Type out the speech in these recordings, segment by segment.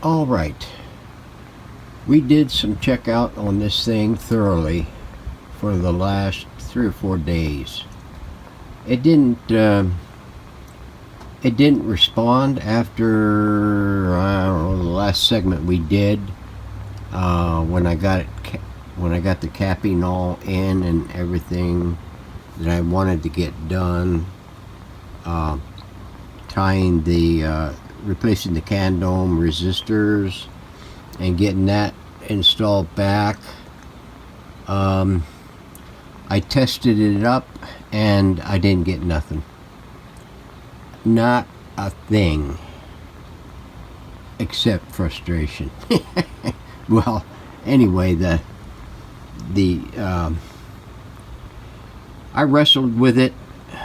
All right. We did some checkout on this thing thoroughly for the last 3 or 4 days. It didn't. It didn't respond after I don't know the last segment we did. When I got the capping all in and everything that I wanted to get done, tying the replacing the can dome resistors and getting that installed back. I tested it up and I didn't get nothing. Not a thing. Except frustration. Well, anyway, I wrestled with it,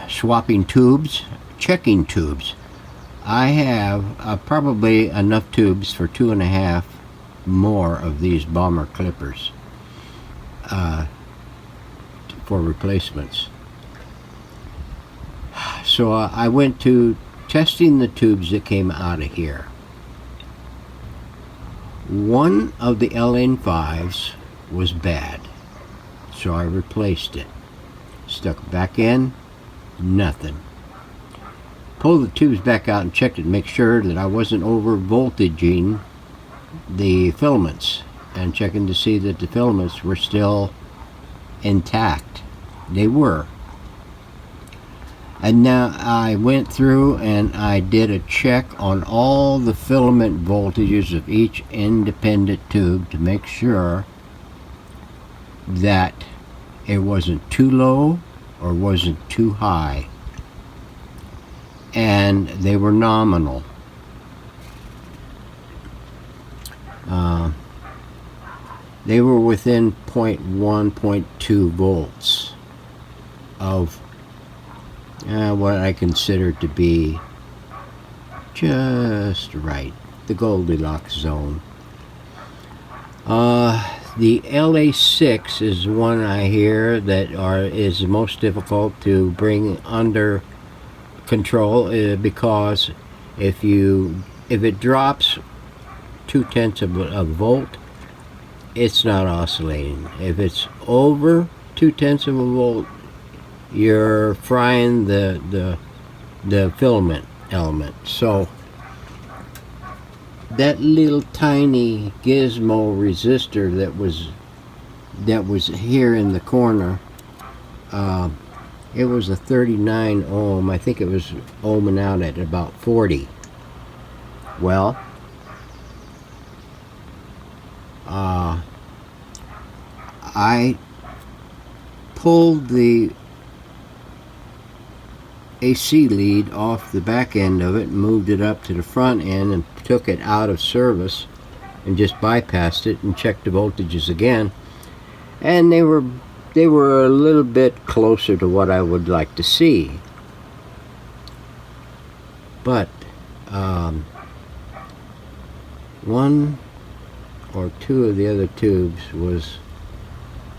swapping tubes, checking tubes. I have probably enough tubes for 2.5 more of these bomber clippers for replacements. So I went to testing the tubes that came out of here. One of the LN5s was bad, so I replaced it. Stuck it back in, nothing. Pulled the tubes back out and checked it to make sure that I wasn't over voltaging the filaments, and checking to see that the filaments were still intact. They were. And now I went through and I did a check on all the filament voltages of each independent tube to make sure that it wasn't too low or wasn't too high. And they were nominal. They were within 0.1, 0.2 volts of what I consider to be just right, the Goldilocks zone. The LA6 is one I hear that is most difficult to bring under control because if it drops 0.2 of a volt, it's not oscillating. If it's over 0.2 of a volt, you're frying the filament element. So that little tiny gizmo resistor that was here in the corner, it was a 39 ohm. I think it was ohming out at about 40. Well, I pulled the AC lead off the back end of it and moved it up to the front end and took it out of service and just bypassed it and checked the voltages again, and they were a little bit closer to what I would like to see, but one or two of the other tubes was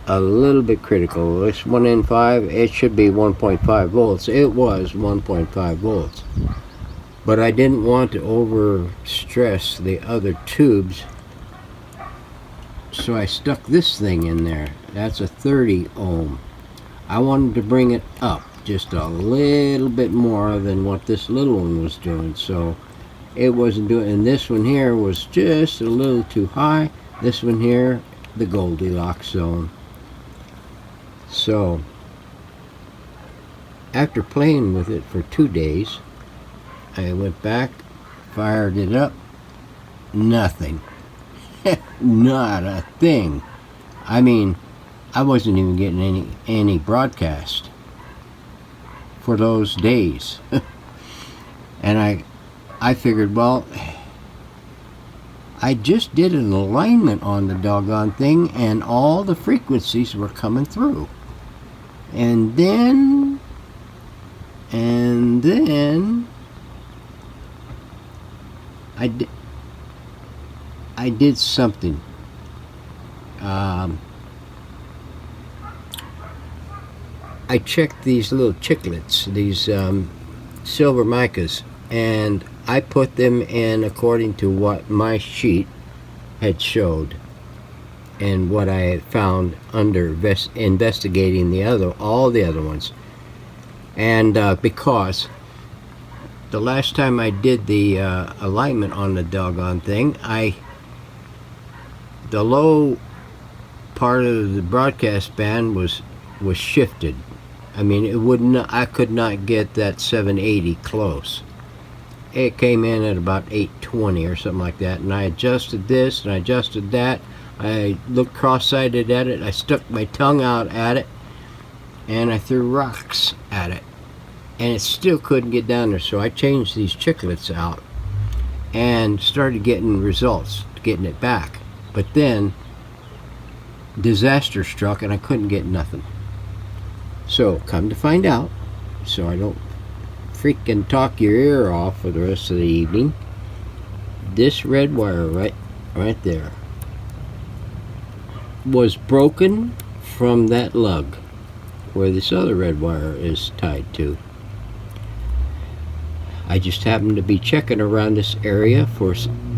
a little bit critical. This 1N5, it should be 1.5 volts. It was 1.5 volts. But I didn't want to over stress the other tubes, so I stuck this thing in there. That's a 30 ohm. I wanted to bring it up just a little bit more than what this little one was doing, so it wasn't doing. And this one here was just a little too high. This one here, the Goldilocks zone. So after playing with it for 2 days, I went back, fired it up, nothing. Not a thing. I mean, I wasn't even getting any broadcast for those days. And I figured, well, I just did an alignment on the doggone thing and all the frequencies were coming through. And then I did something. I checked these little chiclets, these silver micas, and I put them in according to what my sheet had showed and what I had found under investigating all the other ones. And because the last time I did the alignment on the doggone thing, the low part of the broadcast band was shifted. I mean, it would not. I could not get that 780 close. It came in at about 820 or something like that, and I adjusted this and I adjusted that. I looked cross-sided at it. I stuck my tongue out at it, and I threw rocks at it, and it still couldn't get down there. So I changed these chiclets out and started getting results, getting it back. But then disaster struck, and I couldn't get nothing. So come to find out, so I don't freaking talk your ear off for the rest of the evening, this red wire right there was broken from that lug where this other red wire is tied to. I just happened to be checking around this area for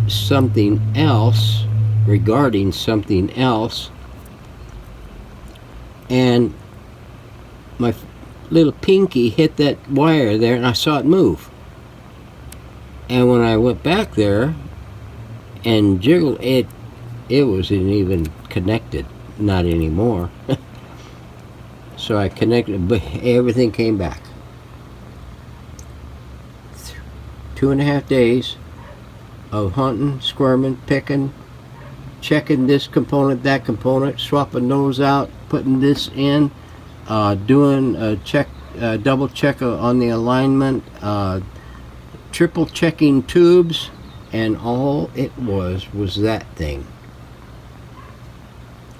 something else, regarding something else, and my little pinky hit that wire there, and I saw it move. And when I went back there and jiggled it, it wasn't even connected, not anymore. So I connected, but everything came back. 2.5 days of hunting, squirming, picking, checking this component, that component, swapping those out, putting this in, doing a check, double check on the alignment, triple checking tubes, and all it was that thing.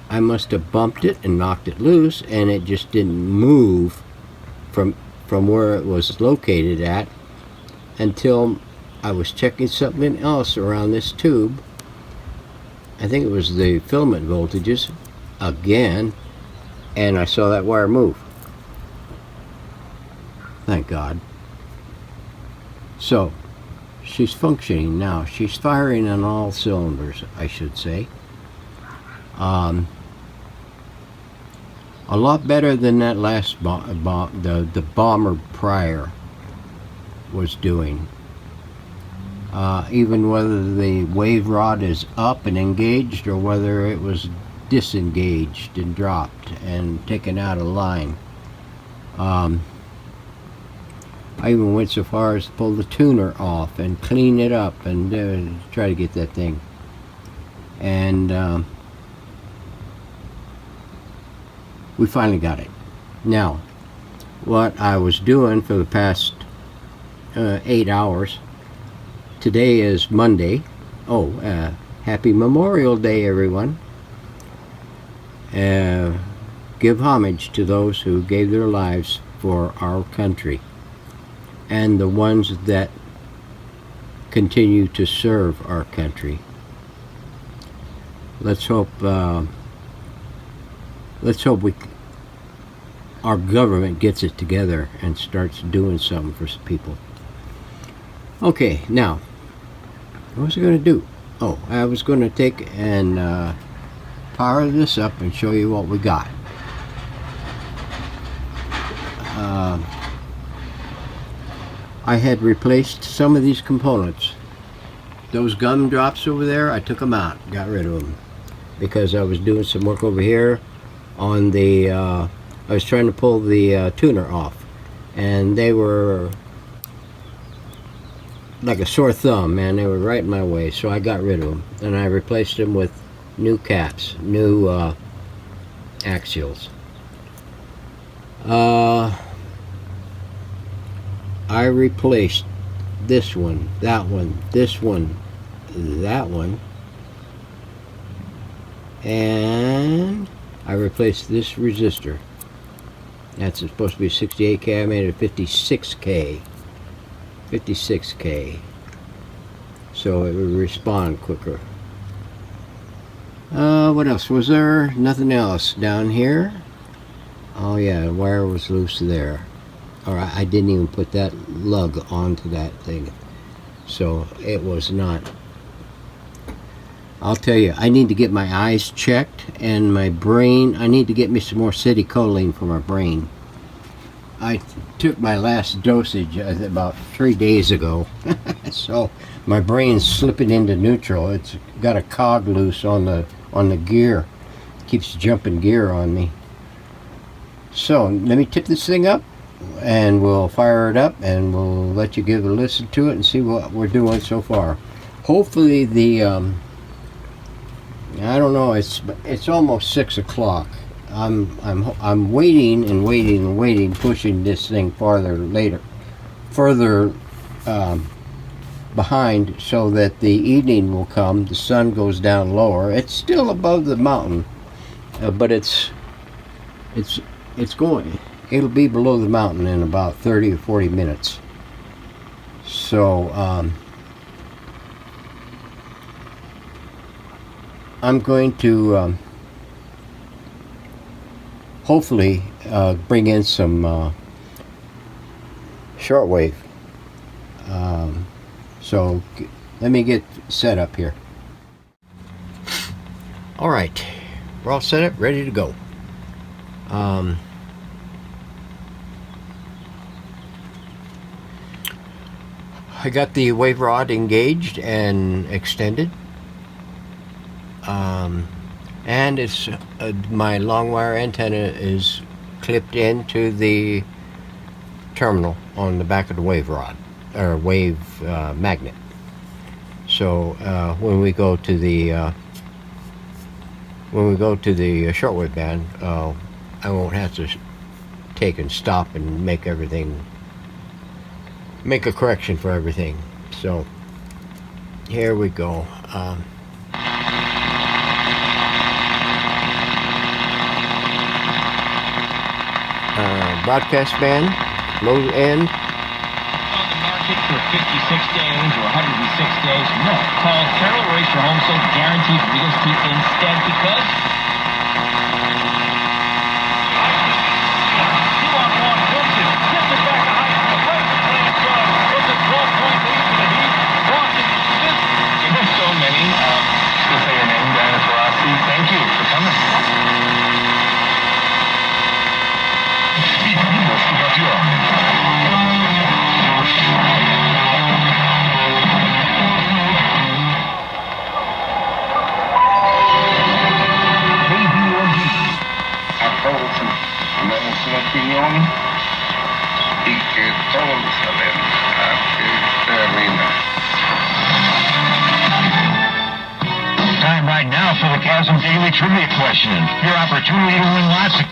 I must have bumped it and knocked it loose, and it just didn't move from where it was located at until I was checking something else around this tube. I think it was the filament voltages again, and I saw that wire move. Thank God. So she's functioning now. She's firing on all cylinders, I should say. A lot better than that last the bomber prior was doing. Even whether the wave rod is up and engaged or whether it was disengaged and dropped and taken out of line. I even went so far as to pull the tuner off and clean it up and try to get that thing. And we finally got it. Now, what I was doing for the past 8 hours, today is Monday. Oh, happy Memorial Day, everyone. Give homage to those who gave their lives for our country and the ones that continue to serve our country. Let's hope our government gets it together and starts doing something for some people. Okay, now, what was I going to do? Oh, I was going to take and power this up and show you what we got. I had replaced some of these components. Those gumdrops over there, I took them out, got rid of them, because I was doing some work over here on the, I was trying to pull the tuner off, and they were like a sore thumb, man. They were right in my way, so I got rid of them, and I replaced them with new caps, new axials. I replaced this one, that one, this one, that one, and I replaced this resistor. That's supposed to be 68K. I made it 56K. 56K. So it would respond quicker. What else was there? Nothing else down here. Oh yeah, the wire was loose there. Or I didn't even put that lug onto that thing. So it was not. I'll tell you, I need to get my eyes checked and my brain. I need to get me some more citicoline for my brain. I took my last dosage about 3 days ago, so my brain's slipping into neutral. It's got a cog loose on the gear. It keeps jumping gear on me. So let me tip this thing up, and we'll fire it up, and we'll let you give a listen to it and see what we're doing so far. Hopefully the I don't know. It's almost 6 o'clock. I'm waiting and waiting and waiting, pushing this thing further behind, so that the evening will come. The sun goes down lower. It's still above the mountain, but it's going. It'll be below the mountain in about 30 or 40 minutes. So I'm going to hopefully bring in some shortwave. So let me get set up here. All right, we're all set up, ready to go. I got the wave rod engaged and extended. And it's my long wire antenna is clipped into the terminal on the back of the wave rod or wave magnet. So when we go to the shortwave band, I won't have to take and stop and make a correction for everything. So here we go. Broadcast band, low end. On the market for 56 days or 106 days? No. Call Carol Race your home sold guaranteed real estate instead, because you want one, don't you? Tips it back to high school. Right to play strong. It's a 12-point lead for the Heat. Washington Smith. There's so many. Still say your name, Diana Taurasi. Thank you for coming. Time right now for the Chasm Daily Trivia question. Your opportunity to win lots of...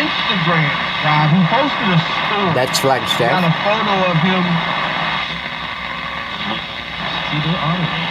Instagram, he posted a story. That's Flagstaff. Got a photo of him. See the audience.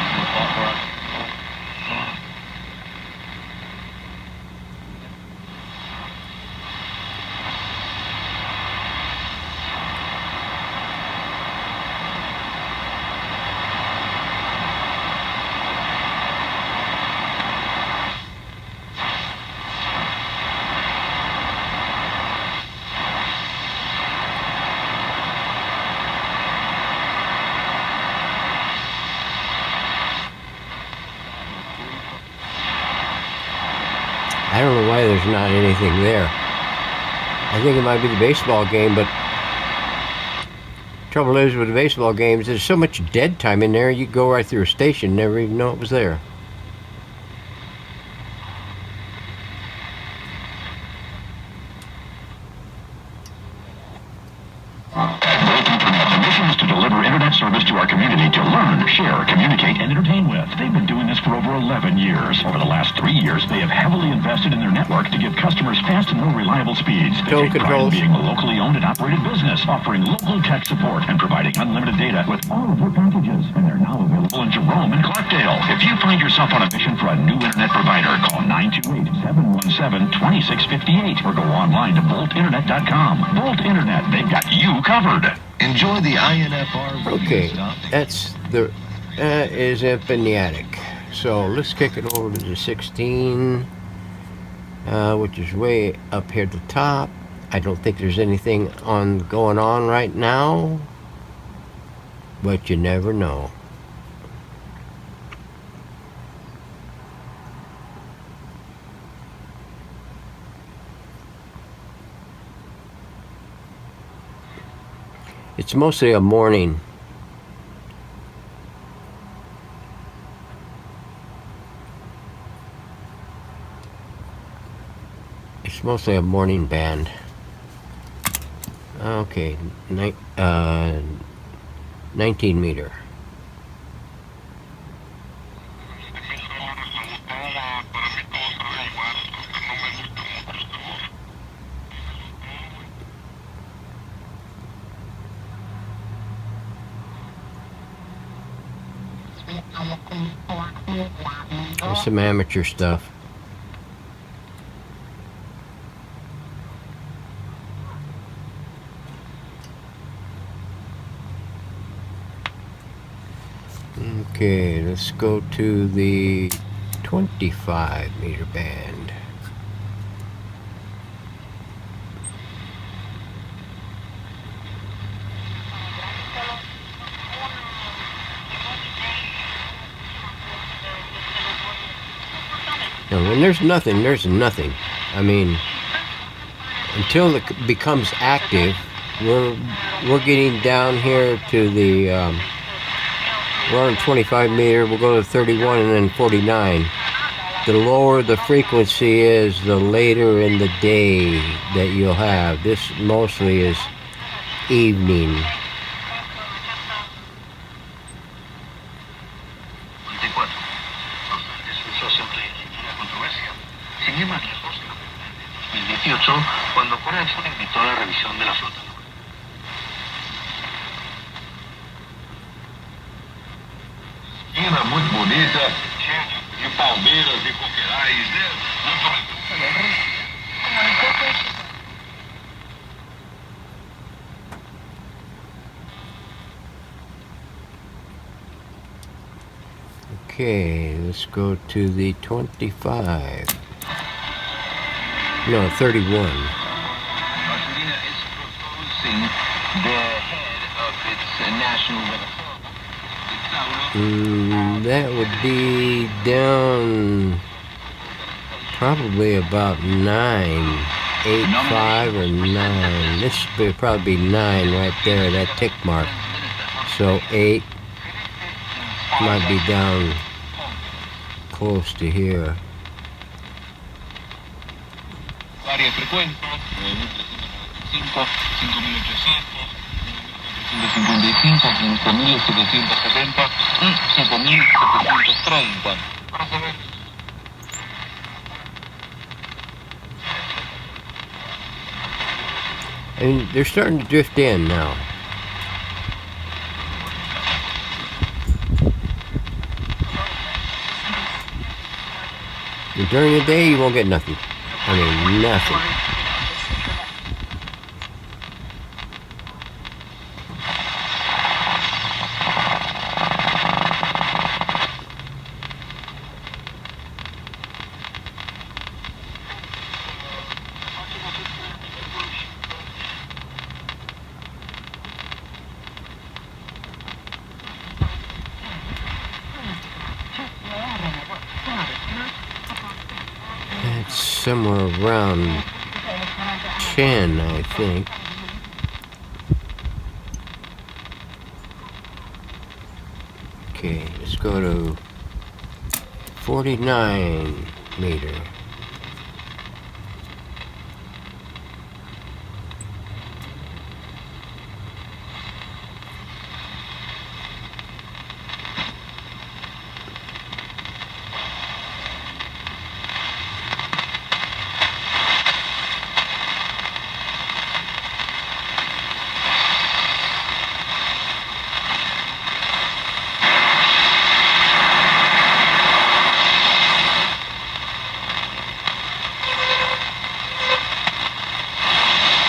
I don't know why there's not anything there. I think it might be the baseball game, but trouble is with the baseball games, there's so much dead time in there, you go right through a station, never even know it was there. Service to our community to learn, share, communicate, and entertain with. They've been doing this for over 11 years. Over the last 3 years, they have heavily invested in their network to give customers fast and more reliable speeds. They take pride in being a locally owned and operated business, offering local tech support and providing unlimited data with all of your packages. And they're now available in Jerome and Clarkdale. If you find yourself on a mission for a new internet provider, call 928-717-2658 or go online to boltinternet.com. Bolt Internet, they've got you covered. Enjoy the INFR. Okay, that is up in the attic. So let's kick it over to the 16. which is way up here at the top. I don't think there's anything going on right now, but you never know. It's mostly a morning. It's mostly a morning band. Okay, 19 meter. There's some amateur stuff. Okay, let's go to the 25 meter band. Now, when there's nothing, there's nothing. I mean, until it becomes active, we're getting down here to the we're on 25 meter. We'll go to 31 and then 49. The lower the frequency is, the later in the day that you'll have. This mostly is evening. Cuando Corea del Sur invitó a la revisión de la flota. Muito bonita, de palmeiras e coqueirais, né? Okay, let's go to the 25. No, 31. Argentina is proposing the head of its national weather. That would be down probably about 9, 8, 5, or 9. This should probably be 9 right there, that tick mark. So 8 might be down close to here. Varias frecuencias, 5.800, 5.755, 5.770 y 7.730. And they're starting to drift in now. And during the day, you won't get nothing. I mean, nothing. It's somewhere around 10, I think. Okay, let's go to 49 meter.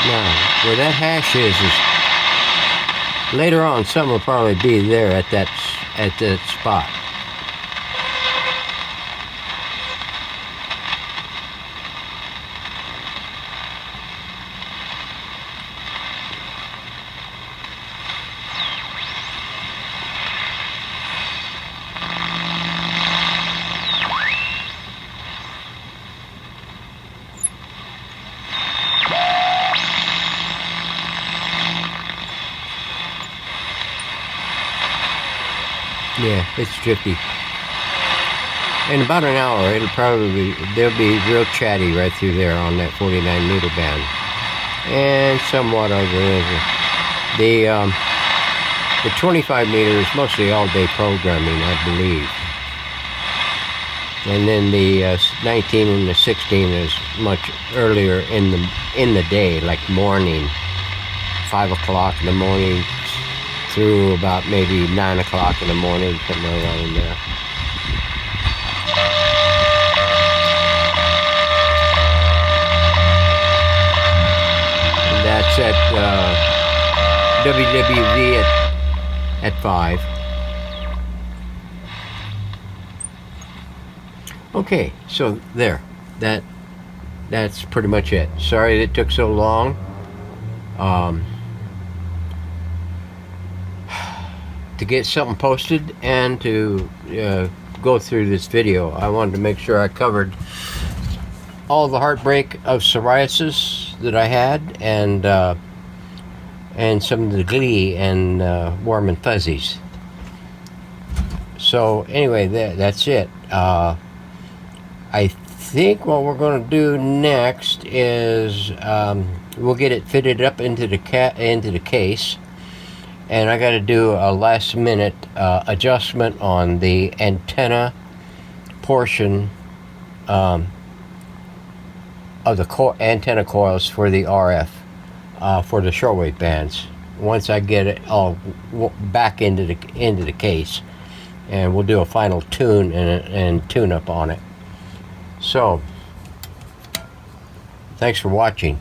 Now, where that hash is later on. Some will probably be there at that spot. Yeah, it's tricky. In about an hour, they'll be real chatty right through there on that 49 meter band, and somewhat of the 25 meter is mostly all day programming, I believe. And then the 19 and the 16 is much earlier in the day, like morning, 5 o'clock in the morning through about maybe 9 o'clock in the morning, somewhere around there. And that's at WWV at 5. Okay, so there. That's pretty much it. Sorry it took so long. To get something posted and to go through this video, I wanted to make sure I covered all the heartbreak of psoriasis that I had, and some of the glee and warm and fuzzies. So anyway, that's it. I think what we're going to do next is we'll get it fitted up into the case, and I got to do a last minute adjustment on the antenna portion of the antenna coils for the RF for the shortwave bands. Once I get it all back into the case, and we'll do a final tune and tune up on it. So, thanks for watching.